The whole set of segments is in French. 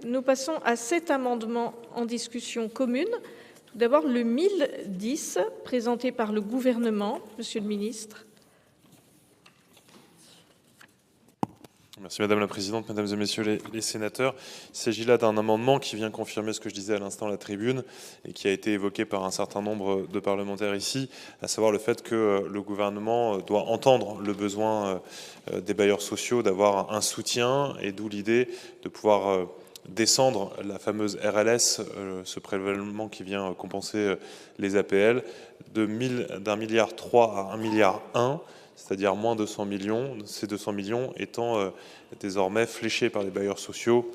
Nous passons à 7 amendements en discussion commune. Tout d'abord, le 1010, présenté par le gouvernement. Monsieur le ministre. Merci Madame la Présidente, Mesdames et Messieurs les sénateurs. Il s'agit là d'un amendement qui vient confirmer ce que je disais à l'instant à la tribune et qui a été évoqué par un certain nombre de parlementaires ici, à savoir le fait que le gouvernement doit entendre le besoin des bailleurs sociaux d'avoir un soutien, et d'où l'idée de pouvoir descendre la fameuse RLS, ce prélèvement qui vient compenser les APL, d'un milliard 3 à 1,1 milliard, c'est-à-dire moins 200 millions, ces 200 millions étant désormais fléchés par les bailleurs sociaux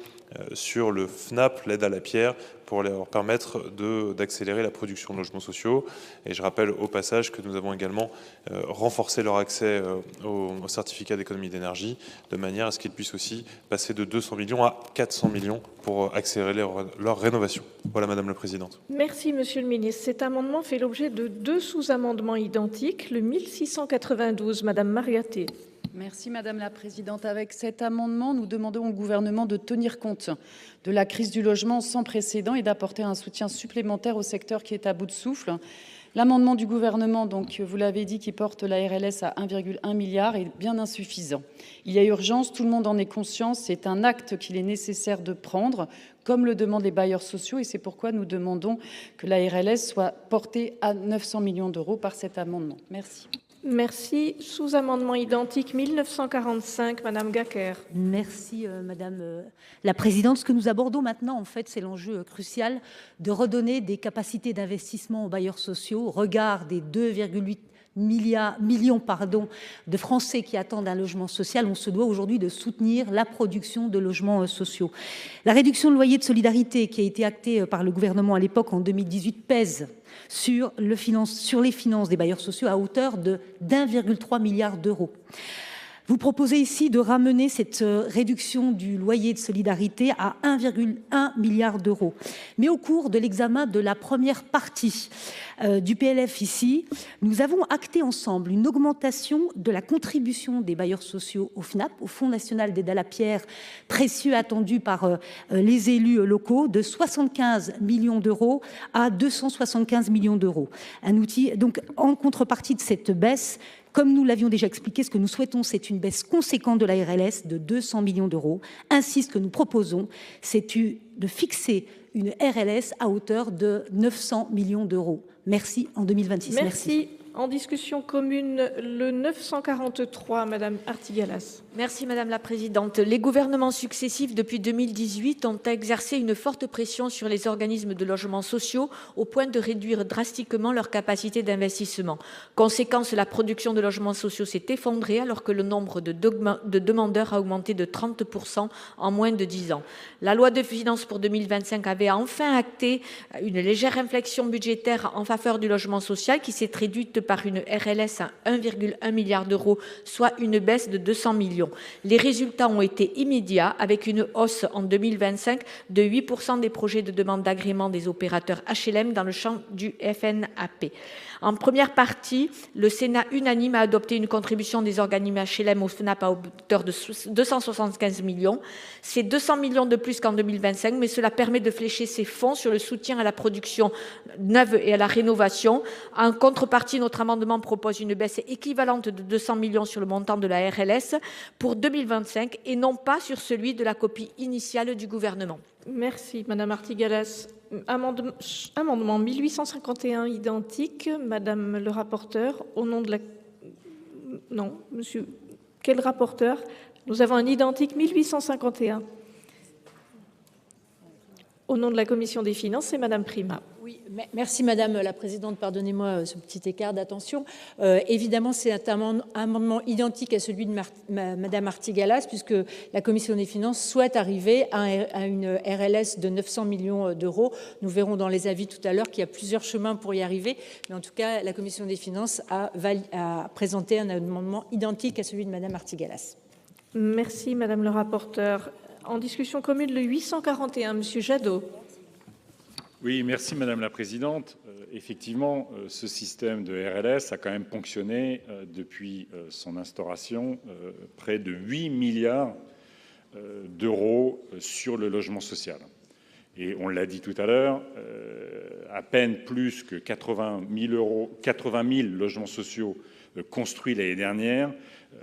sur le FNAP, l'aide à la pierre, pour leur permettre d'accélérer la production de logements sociaux. Et je rappelle au passage que nous avons également renforcé leur accès au certificat d'économie d'énergie, de manière à ce qu'ils puissent aussi passer de 200 millions à 400 millions pour accélérer leur rénovation. Voilà, Madame la Présidente. Merci, Monsieur le ministre. Cet amendement fait l'objet de 2 sous-amendements identiques. Le 1692, Madame Mariaté. Merci Madame la Présidente. Avec cet amendement, nous demandons au gouvernement de tenir compte de la crise du logement sans précédent et d'apporter un soutien supplémentaire au secteur qui est à bout de souffle. L'amendement du gouvernement, donc, vous l'avez dit, qui porte la RLS à 1,1 milliard est bien insuffisant. Il y a urgence, tout le monde en est conscient, c'est un acte qu'il est nécessaire de prendre, comme le demandent les bailleurs sociaux, et c'est pourquoi nous demandons que la RLS soit portée à 900 millions d'euros par cet amendement. Merci. Merci. Sous-amendement identique 1945, Madame Gacquer. Merci Madame la Présidente. Ce que nous abordons maintenant, en fait, c'est l'enjeu crucial de redonner des capacités d'investissement aux bailleurs sociaux au regard des 2,8 millions de Français qui attendent un logement social. On se doit aujourd'hui de soutenir la production de logements sociaux. La réduction de loyer de solidarité qui a été actée par le gouvernement à l'époque en 2018 pèse sur les finances des bailleurs sociaux à hauteur de 1,3 milliard d'euros. Vous proposez ici de ramener cette réduction du loyer de solidarité à 1,1 milliard d'euros. Mais au cours de l'examen de la première partie du PLF ici, nous avons acté ensemble une augmentation de la contribution des bailleurs sociaux au FNAP, au Fonds national d'aide à la pierre, précieux attendu par les élus locaux, de 75 millions d'euros à 275 millions d'euros. Un outil, donc, en contrepartie de cette baisse, comme nous l'avions déjà expliqué, ce que nous souhaitons, c'est une baisse conséquente de la RLS de 200 millions d'euros. Ainsi, ce que nous proposons, c'est de fixer une RLS à hauteur de 900 millions d'euros. Merci en 2026. Merci. En discussion commune, le 943, Madame Artigalas. Merci Madame la Présidente. Les gouvernements successifs depuis 2018 ont exercé une forte pression sur les organismes de logements sociaux au point de réduire drastiquement leur capacité d'investissement. Conséquence, la production de logements sociaux s'est effondrée alors que le nombre de demandeurs a augmenté de 30% en moins de 10 ans. La loi de finances pour 2025 avait enfin acté une légère inflexion budgétaire en faveur du logement social qui s'est traduite par une RLS à 1,1 milliard d'euros, soit une baisse de 200 millions. Les résultats ont été immédiats avec une hausse en 2025 de 8% des projets de demande d'agrément des opérateurs HLM dans le champ du FNAP. En première partie, le Sénat unanime a adopté une contribution des organismes HLM au FNAP à hauteur de 275 millions. C'est 200 millions de plus qu'en 2025, mais cela permet de flécher ces fonds sur le soutien à la production neuve et à la rénovation. En contrepartie, notre amendement propose une baisse équivalente de 200 millions sur le montant de la RLS pour 2025 et non pas sur celui de la copie initiale du gouvernement. Merci, Madame Artigalas. Amendement 1851 identique. Madame le rapporteur, au nom de la... Non, monsieur... Quel rapporteur? Nous avons un identique 1851. Au nom de la Commission des finances, c'est Madame Prima. Oui, merci Madame la Présidente, pardonnez-moi ce petit écart d'attention. Évidemment, c'est un amendement identique à celui de Madame Artigalas, puisque la Commission des finances souhaite arriver à une RLS de 900 millions d'euros. Nous verrons dans les avis tout à l'heure qu'il y a plusieurs chemins pour y arriver, mais en tout cas, la Commission des finances a présenté un amendement identique à celui de Madame Artigalas. Merci Madame le rapporteur. En discussion commune, le 841, Monsieur Jadot. Oui, merci Madame la Présidente. Effectivement, ce système de RLS a quand même ponctionné depuis son instauration près de 8 milliards d'euros sur le logement social. Et on l'a dit tout à l'heure, à peine plus que 80 000 logements sociaux construits l'année dernière.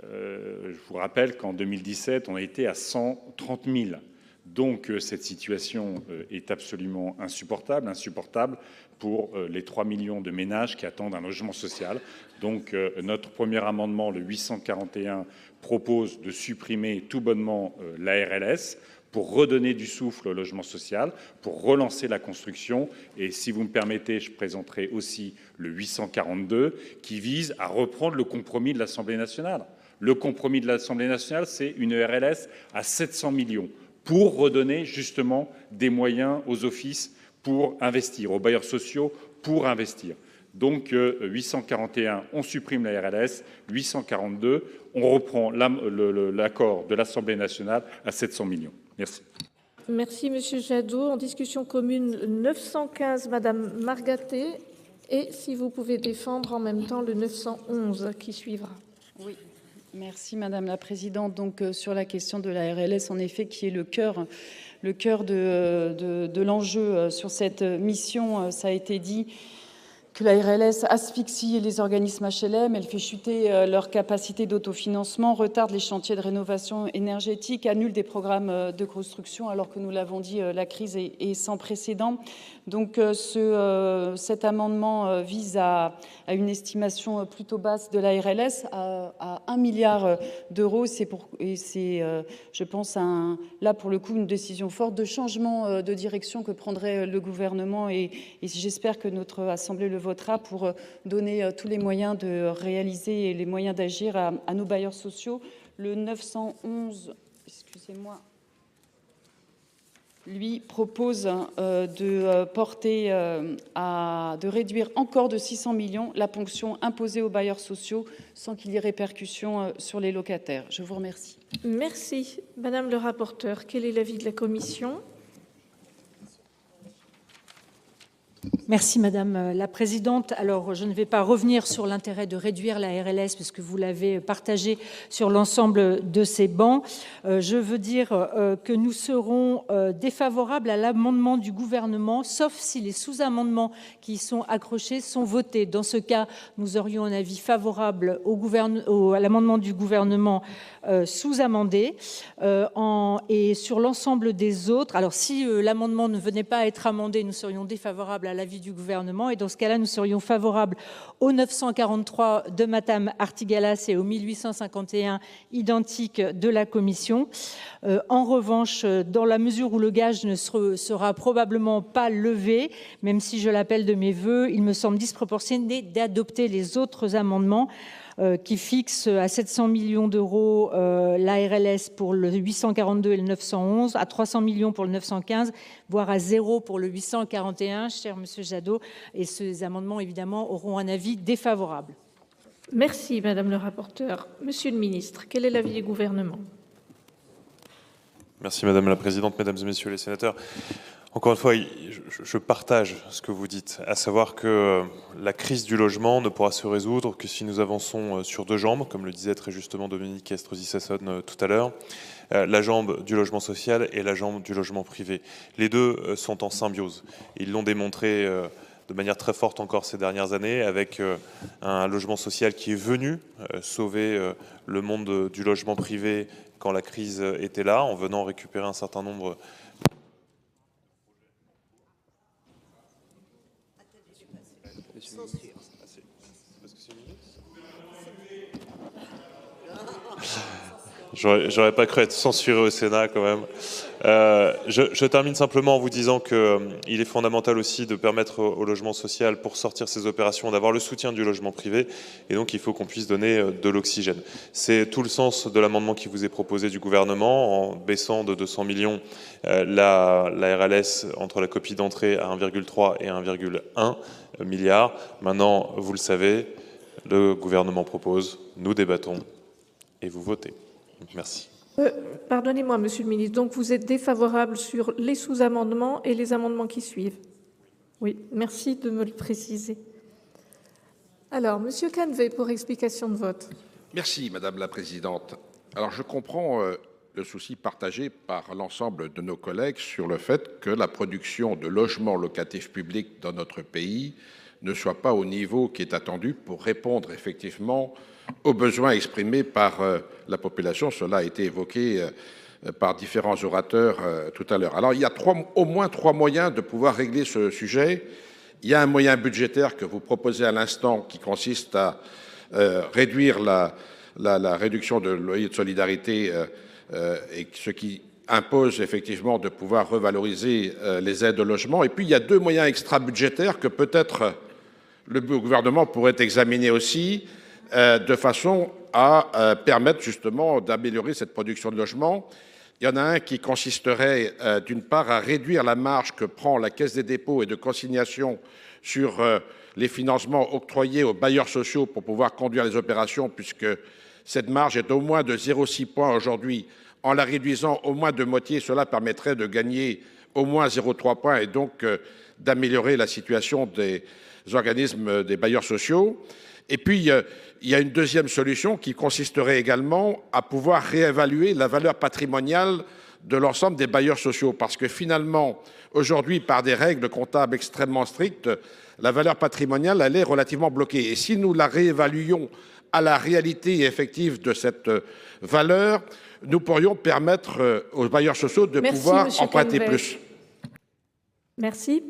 Je vous rappelle qu'en 2017, on a été à 130 000. Donc cette situation est absolument insupportable pour les 3 millions de ménages qui attendent un logement social. Donc notre premier amendement, le 841, propose de supprimer tout bonnement la RLS pour redonner du souffle au logement social, pour relancer la construction. Et si vous me permettez, je présenterai aussi le 842 qui vise à reprendre le compromis de l'Assemblée nationale. Le compromis de l'Assemblée nationale, c'est une RLS à 700 millions pour redonner justement des moyens aux offices pour investir, aux bailleurs sociaux pour investir. Donc 841, on supprime la RLS, 842, on reprend l'accord de l'Assemblée nationale à 700 millions. Merci. Merci, Monsieur Jadot. En discussion commune, 915, Madame Margaté. Et si vous pouvez défendre en même temps le 911 qui suivra. Oui. Merci Madame la Présidente. Donc sur la question de la RLS, en effet, qui est le cœur de l'enjeu sur cette mission, ça a été dit que la RLS asphyxie les organismes HLM, elle fait chuter leur capacité d'autofinancement, retarde les chantiers de rénovation énergétique, annule des programmes de construction, alors que nous l'avons dit, la crise est sans précédent. Donc cet amendement vise à une estimation plutôt basse de la RLS, à 1 milliard d'euros. C'est, je pense, là pour le coup, une décision forte de changement de direction que prendrait le gouvernement. Et j'espère que notre Assemblée le votera pour donner tous les moyens de réaliser et les moyens d'agir à nos bailleurs sociaux. Le 911, excusez-moi, lui propose de réduire encore de 600 millions la ponction imposée aux bailleurs sociaux sans qu'il y ait répercussion sur les locataires. Je vous remercie. Merci. Madame le rapporteur, quel est l'avis de la commission ? Merci Madame la Présidente. Alors, je ne vais pas revenir sur l'intérêt de réduire la RLS puisque vous l'avez partagé sur l'ensemble de ces bancs. Je veux dire que nous serons défavorables à l'amendement du gouvernement, sauf si les sous-amendements qui y sont accrochés sont votés. Dans ce cas, nous aurions un avis favorable à l'amendement du gouvernement sous-amendé. Et sur l'ensemble des autres, alors si l'amendement ne venait pas à être amendé, nous serions défavorables à l'avis du gouvernement. Et dans ce cas-là, nous serions favorables au 943 de Madame Artigalas et au 1851 identique de la Commission. En revanche, dans la mesure où le gage ne sera probablement pas levé, même si je l'appelle de mes voeux, il me semble disproportionné d'adopter les autres amendements qui fixe à 700 millions d'euros la RLS pour le 842 et le 911, à 300 millions pour le 915, voire à 0 pour le 841, cher Monsieur Jadot. Et ces amendements, évidemment, auront un avis défavorable. Merci, Madame le rapporteur. Monsieur le ministre, quel est l'avis du gouvernement ? Merci Madame la Présidente, Mesdames et Messieurs les sénateurs. Encore une fois, je partage ce que vous dites, à savoir que la crise du logement ne pourra se résoudre que si nous avançons sur deux jambes, comme le disait très justement Dominique Estrosi-Sassone tout à l'heure, la jambe du logement social et la jambe du logement privé. Les deux sont en symbiose. Ils l'ont démontré de manière très forte encore ces dernières années, avec un logement social qui est venu sauver le monde du logement privé quand la crise était là, en venant récupérer un certain nombre J'aurais pas cru être censuré au Sénat quand même. Je termine simplement en vous disant qu'il est fondamental aussi de permettre au logement social, pour sortir ces opérations, d'avoir le soutien du logement privé. Et donc, il faut qu'on puisse donner de l'oxygène. C'est tout le sens de l'amendement qui vous est proposé du gouvernement, en baissant de 200 millions la RLS entre la copie d'entrée à 1,3 et 1,1 milliard. Maintenant, vous le savez, le gouvernement propose, nous débattons et vous votez. Merci. Pardonnez-moi, Monsieur le ministre. Donc, vous êtes défavorable sur les sous-amendements et les amendements qui suivent. Oui, merci de me le préciser. Alors, Monsieur Canevet, pour explication de vote. Merci, Madame la Présidente. Alors, je comprends le souci partagé par l'ensemble de nos collègues sur le fait que la production de logements locatifs publics dans notre pays ne soit pas au niveau qui est attendu pour répondre effectivement aux besoins exprimés par la population. Cela a été évoqué par différents orateurs tout à l'heure. Alors, il y a au moins trois moyens de pouvoir régler ce sujet. Il y a un moyen budgétaire que vous proposez à l'instant qui consiste à réduire la réduction de loyer de solidarité et ce qui impose effectivement de pouvoir revaloriser les aides au logement. Et puis, il y a deux moyens extra-budgétaires que peut-être le gouvernement pourrait examiner aussi de façon à permettre justement d'améliorer cette production de logements. Il y en a un qui consisterait d'une part à réduire la marge que prend la Caisse des dépôts et de consignation sur les financements octroyés aux bailleurs sociaux pour pouvoir conduire les opérations, puisque cette marge est au moins de 0,6 points aujourd'hui. En la réduisant au moins de moitié, cela permettrait de gagner au moins 0,3 points et donc d'améliorer la situation des organismes des bailleurs sociaux. Et puis, il y a une deuxième solution qui consisterait également à pouvoir réévaluer la valeur patrimoniale de l'ensemble des bailleurs sociaux. Parce que finalement, aujourd'hui, par des règles comptables extrêmement strictes, la valeur patrimoniale, elle est relativement bloquée. Et si nous la réévaluions à la réalité effective de cette valeur, nous pourrions permettre aux bailleurs sociaux de pouvoir emprunter plus. Merci.